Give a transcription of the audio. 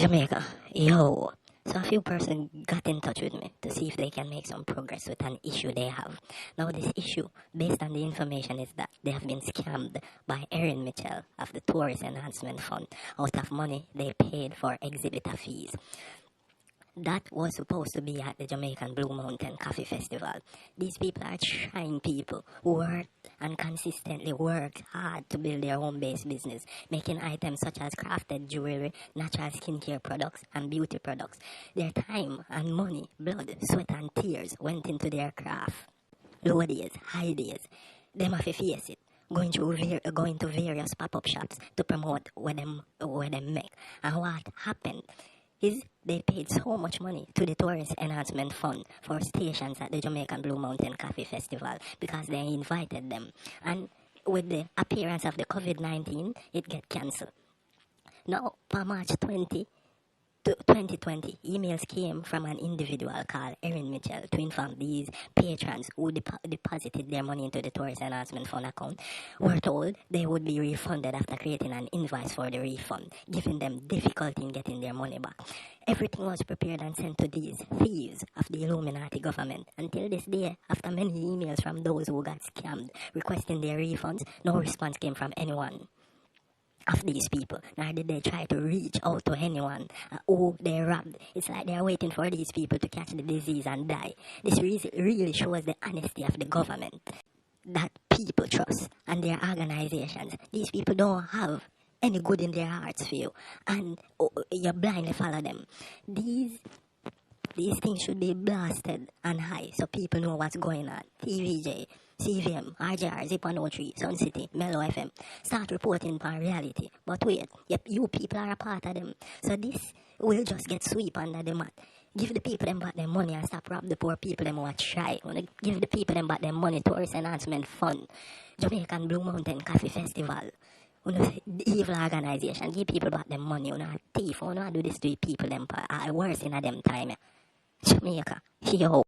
Jamaica, yo. So a few persons got in touch with me to see if they can make some progress with an issue they have. Now this issue, based on the information, is that they have been scammed by Erin Mitchell of the Tourist Enhancement Fund out of money they paid for exhibitor fees. That was supposed to be at the Jamaican Blue Mountain Coffee Festival. These people are trying people who worked and consistently worked hard to build their home based business, making items such as crafted jewelry, natural skincare products, and beauty products. Their time and money, blood, sweat, and tears went into their craft. Low days, high days, them have to face it. Going to various pop-up shops to promote what them make. And what happened is they paid so much money to the Tourist Enhancement Fund for stations at the Jamaican Blue Mountain Coffee Festival because they invited them. And with the appearance of the COVID-19, it get cancelled. Now, for March 2020, emails came from an individual called Erin Mitchell to inform these patrons who deposited their money into the Tourist Enhancement Fund account were told they would be refunded after creating an invoice for the refund, giving them difficulty in getting their money back. Everything was prepared and sent to these thieves of the Illuminati government. Until this day, after many emails from those who got scammed requesting their refunds, no response came from anyone of these people, nor did they try to reach out to anyone who they robbed. It's like they're waiting for these people to catch the disease and die. This really shows the honesty of the government that people trust and their organizations. These people don't have any good in their hearts for you, and you blindly follow them. These things should be blasted and high so people know what's going on. TVJ, CVM, RJR, Zip 103, Sun City, Mellow FM. Start reporting for reality. But wait, you people are a part of them. So this will just get swept under the mat. Give the people them back their money and stop rob the poor people them who are try. Give the people them back their money. Tourist Enhancement Fund, Jamaican Blue Mountain Coffee Festival. The evil organization, give people back their money. You know, thief, you know, do this to people them worse in a them time. Jamaica, yo.